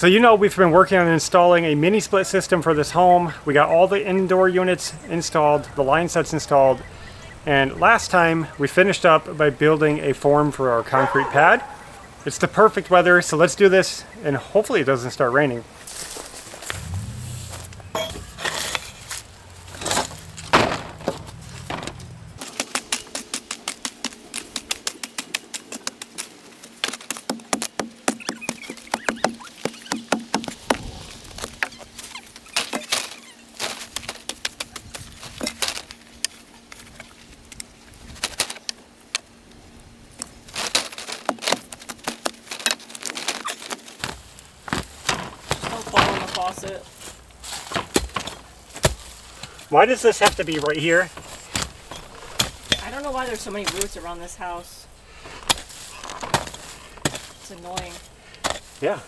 So you know we've been working on installing a mini split system for this home. We got all the indoor units installed, the line sets installed, and last time we finished up by building a form for our concrete pad. It's the perfect weather, so let's do this and hopefully it doesn't start raining. Faucet. Why does this have to be right here? I don't know why there's so many roots around this house. It's annoying. Yeah.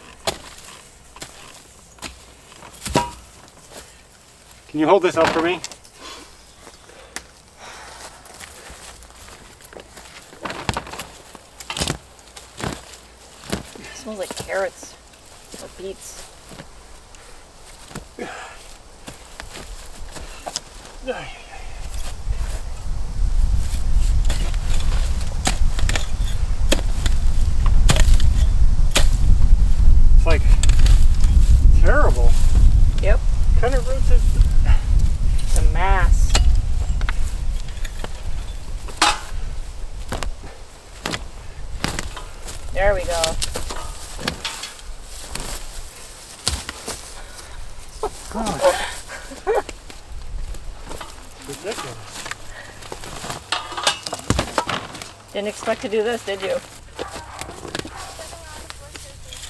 Can you hold this up for me? It smells like carrots or beets. It's like terrible. Yep. What kind of roots is It's a mass. There we go. ridiculous. Didn't expect to do this, did you?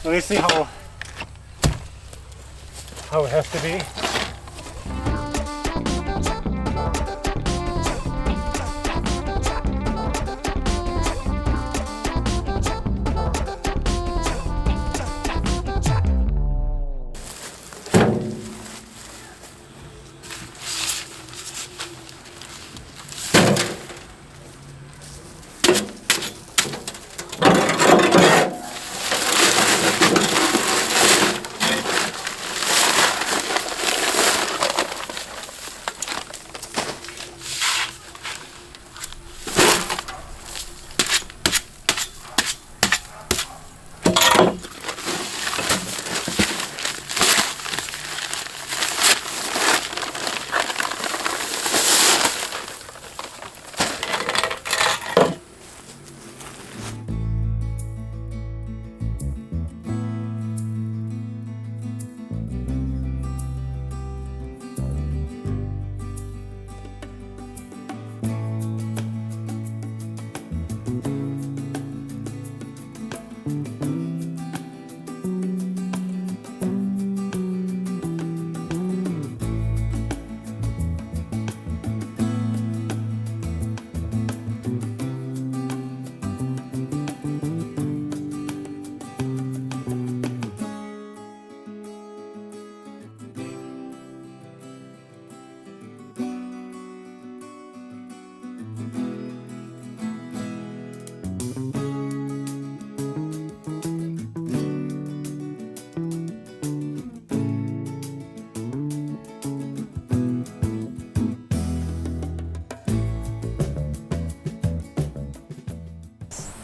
Let me see how it has to be.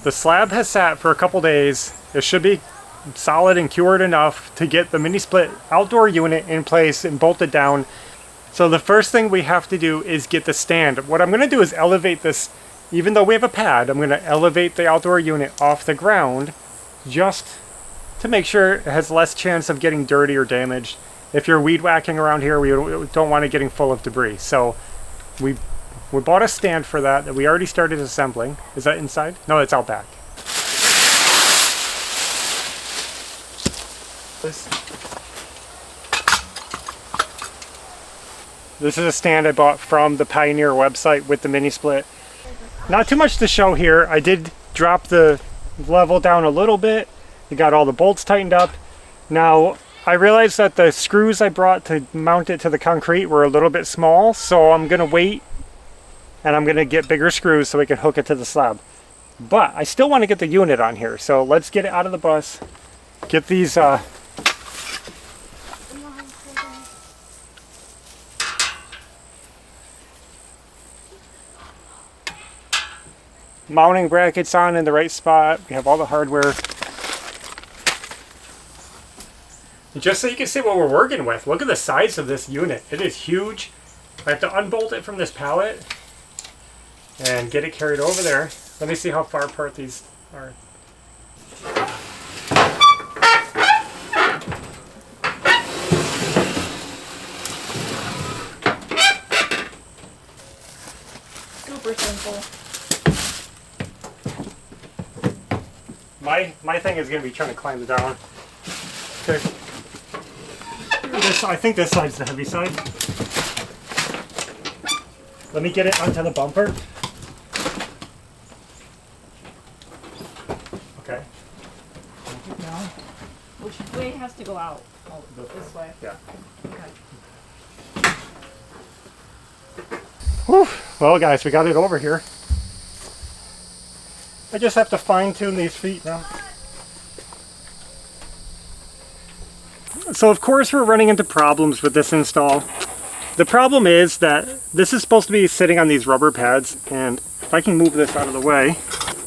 The slab has sat for a couple days. It should be solid and cured enough to get the mini split outdoor unit in place and bolted down. So the first thing we have to do is get the stand. What I'm going to do is elevate this, even though we have a pad, I'm going to elevate the outdoor unit off the ground just to make sure it has less chance of getting dirty or damaged. If you're weed whacking around here, we don't want it getting full of debris. So we bought a stand for that we already started assembling. Is that inside? No, it's out back. This is a stand I bought from the Pioneer website with the mini split. Not too much to show here. I did drop the level down a little bit. You got all the bolts tightened up. Now, I realized that the screws I brought to mount it to the concrete were a little bit small, so I'm gonna wait and I'm gonna get bigger screws so we can hook it to the slab. But I still want to get the unit on here, so let's get it out of the bus, get these mounting brackets on in the right spot. We have all the hardware. Just so you can see what we're working with, look at the size of this unit. It is huge. I have to unbolt it from this pallet and get it carried over there. Let me see how far apart these are. Super simple. My thing is going to be trying to climb it down. Okay. I think this side's the heavy side. Let me get it onto the bumper. Okay. Which way has to go out? Oh, this way. Yeah. Okay. Whew. Well, guys, we got it over here. I just have to fine tune these feet now. So of course we're running into problems with this install. The problem is that this is supposed to be sitting on these rubber pads, and if I can move this out of the way,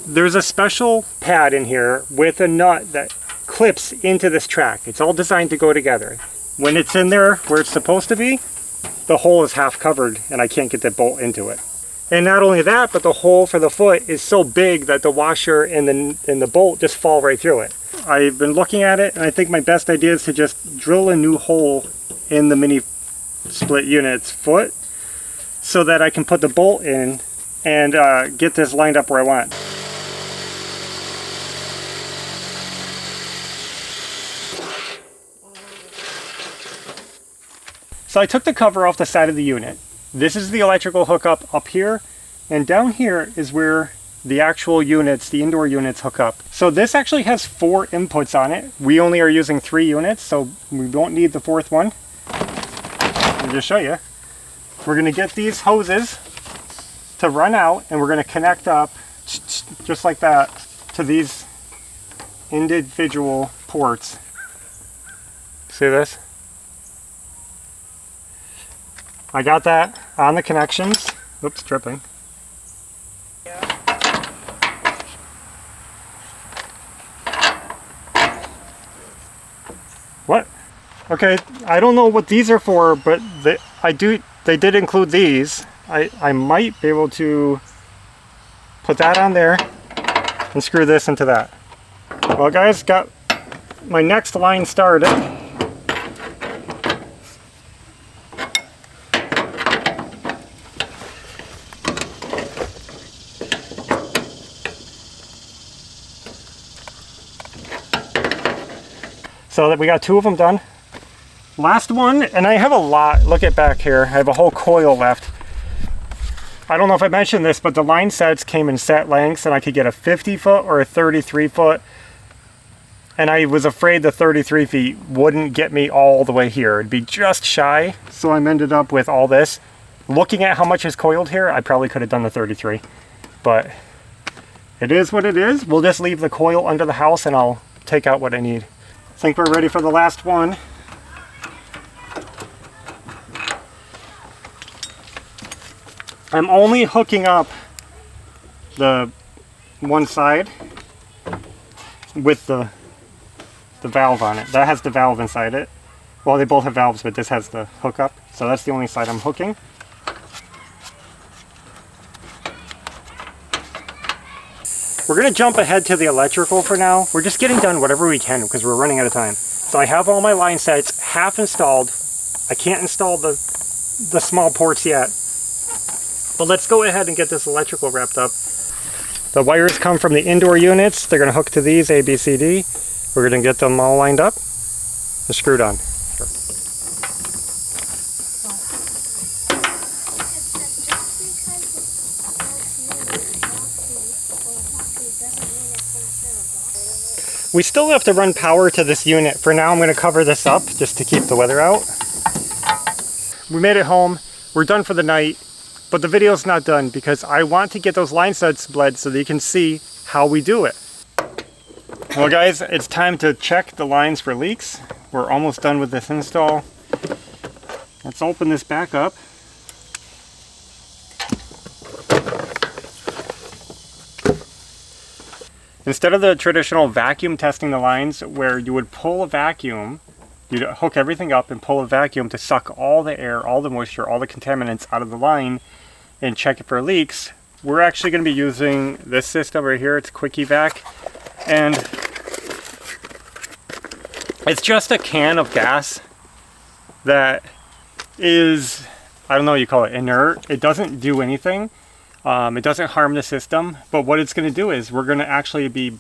there's a special pad in here with a nut that clips into this track. It's all designed to go together. When it's in there where it's supposed to be, the hole is half covered and I can't get the bolt into it. And not only that, but the hole for the foot is so big that the washer and the bolt just fall right through it. I've been looking at it, and I think my best idea is to just drill a new hole in the mini split unit's foot so that I can put the bolt in and get this lined up where I want. So I took the cover off the side of the unit. This is the electrical hookup up here, and down here is where the actual units, the indoor units, hook up. So this actually has 4 inputs on it. We only are using 3 units, so we don't need the 4th one. I'll just show you. We're gonna get these hoses to run out, and we're gonna connect up just like that to these individual ports. See this? I got that on the connections. Oops, dripping. What? Okay, I don't know what these are for, but they did include these. I might be able to put that on there and screw this into that. Well, guys, got my next line started. So that we got 2 of them done. Last one, and I have a lot, look at back here, I have a whole coil left. I don't know if I mentioned this, but the line sets came in set lengths, and I could get a 50 foot or a 33 foot. And I was afraid the 33 feet wouldn't get me all the way here. It'd be just shy. So I ended up with all this. Looking at how much is coiled here, I probably could have done the 33. But it is what it is. We'll just leave the coil under the house and I'll take out what I need. I think we're ready for the last one. I'm only hooking up the one side with the valve on it. That has the valve inside it. Well, they both have valves, but this has the hookup. So that's the only side I'm hooking. We're going to jump ahead to the electrical for now. We're just getting done whatever we can because we're running out of time. So I have all my line sets half installed. I can't install the small ports yet. But let's go ahead and get this electrical wrapped up. The wires come from the indoor units. They're going to hook to these, A, B, C, D. We're going to get them all lined up and screwed on. Sure. We still have to run power to this unit. For now, I'm going to cover this up just to keep the weather out. We made it home. We're done for the night, but the video's not done because I want to get those line sets bled so that you can see how we do it. Well, guys, it's time to check the lines for leaks. We're almost done with this install. Let's open this back up. Instead of the traditional vacuum testing the lines where you would pull a vacuum, you'd hook everything up and pull a vacuum to suck all the air, all the moisture, all the contaminants out of the line and check it for leaks. We're actually going to be using this system right here. It's Quick Evac, and it's just a can of gas that is, I don't know, you call it inert. It doesn't do anything. It doesn't harm the system, but what it's going to do is we're going to actually be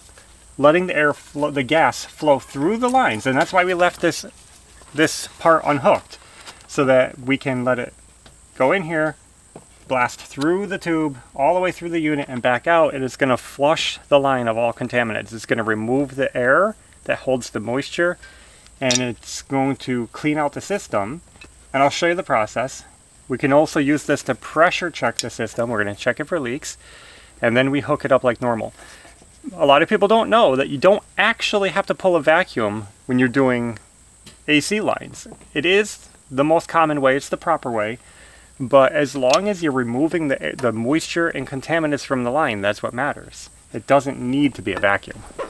letting the air flow, the gas flow through the lines, and that's why we left this part unhooked, so that we can let it go in here, blast through the tube, all the way through the unit and back out, and it's going to flush the line of all contaminants. It's going to remove the air that holds the moisture, and it's going to clean out the system, and I'll show you the process. We can also use this to pressure check the system. We're going to check it for leaks, and then we hook it up like normal. A lot of people don't know that you don't actually have to pull a vacuum when you're doing AC lines. It is the most common way, it's the proper way, but as long as you're removing the moisture and contaminants from the line, that's what matters. It doesn't need to be a vacuum. Is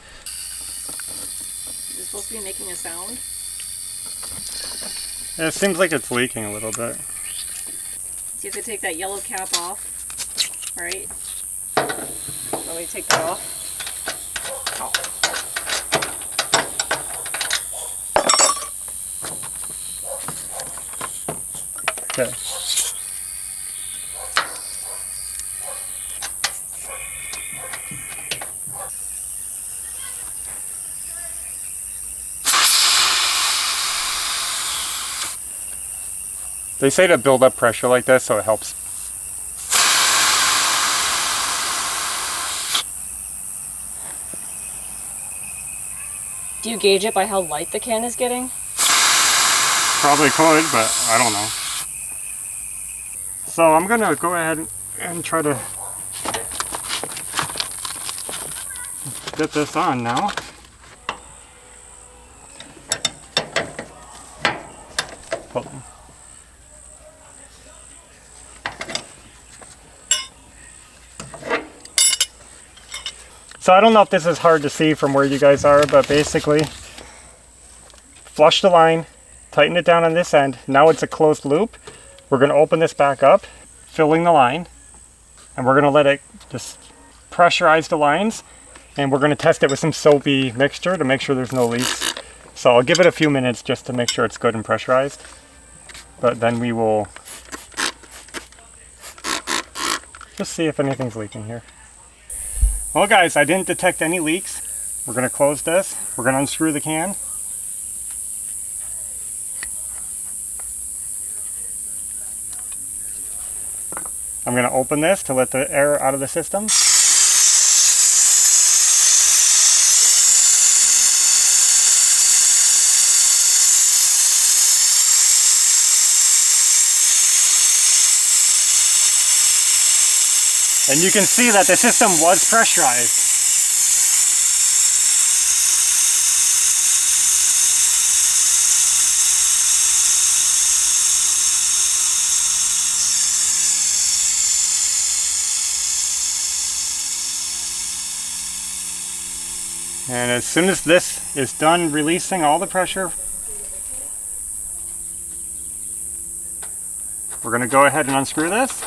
it supposed to be making a sound? It seems like it's leaking a little bit. So you have to take that yellow cap off, right? Let me take that off. Okay. They say to build up pressure like this so it helps. Do you gauge it by how light the can is getting? Probably could, but I don't know. So I'm gonna go ahead and try to get this on now. Hold on. So I don't know if this is hard to see from where you guys are, but basically flush the line, tighten it down on this end. Now it's a closed loop. We're going to open this back up, filling the line, and we're going to let it just pressurize the lines, and we're going to test it with some soapy mixture to make sure there's no leaks. So I'll give it a few minutes just to make sure it's good and pressurized, but then we will just see if anything's leaking here. Well guys, I didn't detect any leaks. We're going to close this. We're going to unscrew the can. I'm going to open this to let the air out of the system. And you can see that the system was pressurized. And as soon as this is done releasing all the pressure, we're going to go ahead and unscrew this.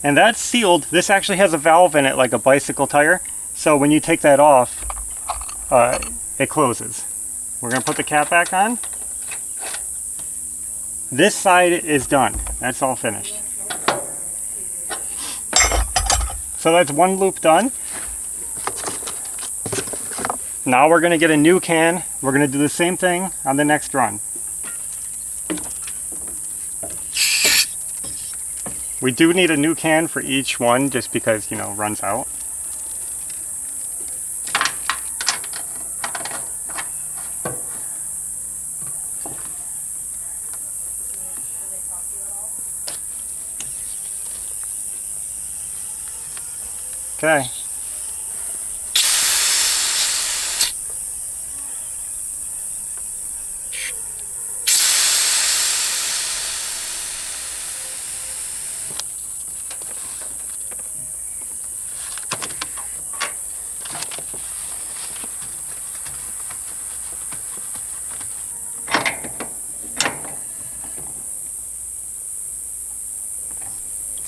And that's sealed. This actually has a valve in it like a bicycle tire. So when you take that off, it closes. We're going to put the cap back on. This side is done. That's all finished. So that's one loop done. Now we're going to get a new can. We're going to do the same thing on the next run. We do need a new can for each one just because, you know, runs out. Okay.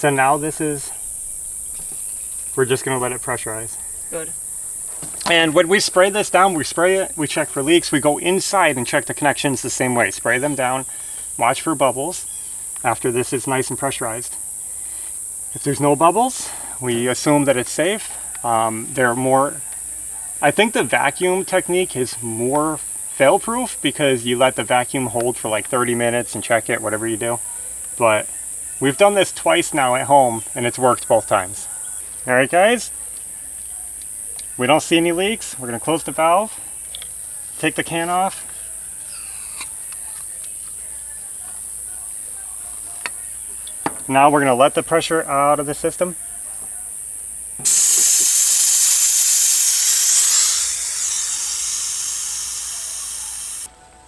So now this is, we're just gonna let it pressurize. Good. And when we spray this down, we spray it, we check for leaks, we go inside and check the connections the same way. Spray them down, watch for bubbles after this is nice and pressurized. If there's no bubbles, we assume that it's safe. They're more, I think the vacuum technique is more fail-proof because you let the vacuum hold for like 30 minutes and check it, whatever you do. But we've done this twice now at home and it's worked both times. All right, guys. We don't see any leaks. We're going to close the valve, take the can off. Now we're going to let the pressure out of the system.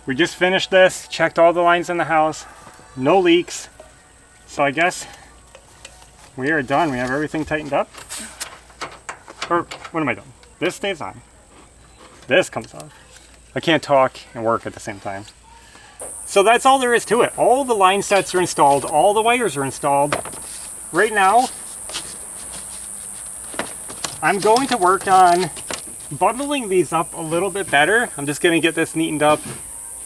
We just finished this, checked all the lines in the house, no leaks. So I guess we are done. We have everything tightened up. Or what am I doing? This stays on. This comes off. I can't talk and work at the same time. So that's all there is to it. All the line sets are installed. All the wires are installed. Right now, I'm going to work on bundling these up a little bit better. I'm just going to get this neatened up.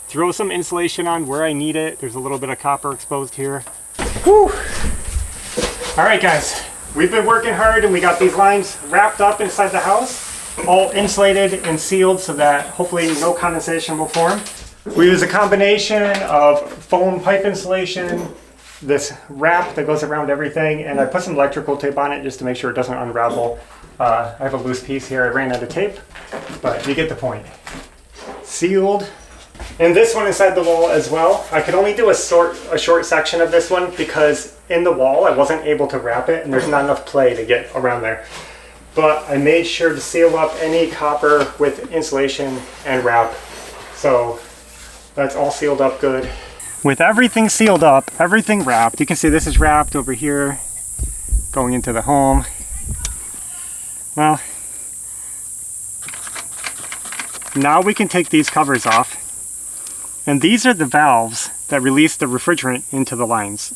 Throw some insulation on where I need it. There's a little bit of copper exposed here. Whew. All right, guys. We've been working hard and we got these lines wrapped up inside the house, all insulated and sealed so that hopefully no condensation will form. We use a combination of foam pipe insulation, this wrap that goes around everything, and I put some electrical tape on it just to make sure it doesn't unravel. I have a loose piece here. I ran out of tape, but you get the point. Sealed. And this one inside the wall as well. I could only do a short section of this one because in the wall I wasn't able to wrap it and there's not enough play to get around there. But I made sure to seal up any copper with insulation and wrap. So that's all sealed up good. With everything sealed up, everything wrapped, you can see this is wrapped over here, going into the home. Well, now we can take these covers off. And these are the valves that release the refrigerant into the lines.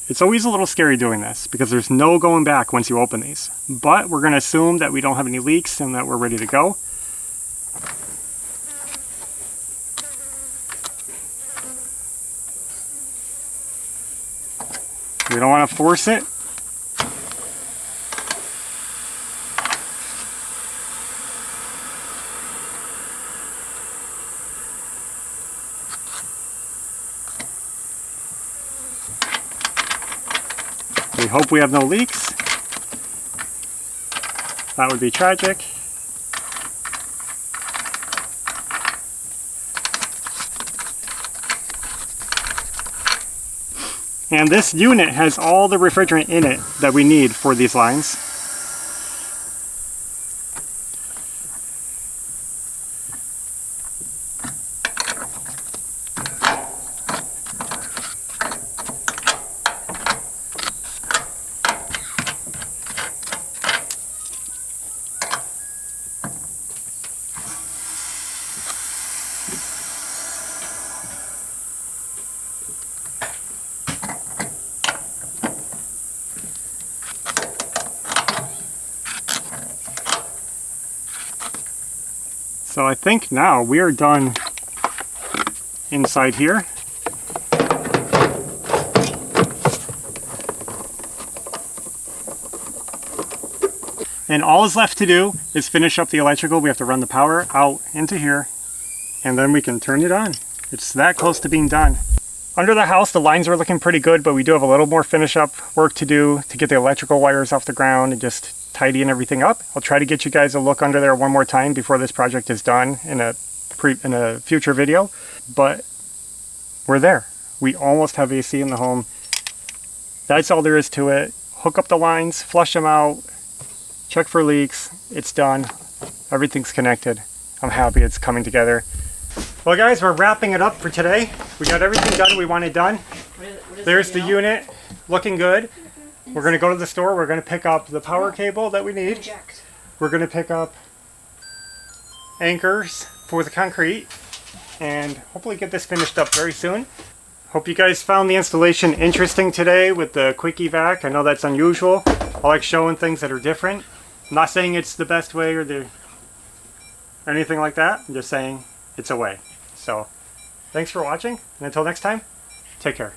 It's always a little scary doing this because there's no going back once you open these. But we're going to assume that we don't have any leaks and that we're ready to go. We don't want to force it. We hope we have no leaks. That would be tragic. And this unit has all the refrigerant in it that we need for these lines. So I think now we are done inside here. And all is left to do is finish up the electrical. We have to run the power out into here and then we can turn it on. It's that close to being done. Under the house, the lines are looking pretty good, but we do have a little more finish up work to do to get the electrical wires off the ground and just tidying everything up. I'll try to get you guys a look under there one more time before this project is done in a future video, but we're there. We almost have AC in the home. That's all there is to it. Hook up the lines, flush them out, check for leaks. It's done. Everything's connected. I'm happy it's coming together. Well guys, we're wrapping it up for today. We got everything done we wanted done. There's the unit looking good. We're going to go to the store. We're going to pick up the power cable that we need. We're going to pick up anchors for the concrete and hopefully get this finished up very soon. Hope you guys found the installation interesting today with the quick evac. I know that's unusual. I like showing things that are different. I'm not saying it's the best way or anything like that. I'm just saying it's a way. So thanks for watching, and until next time, take care.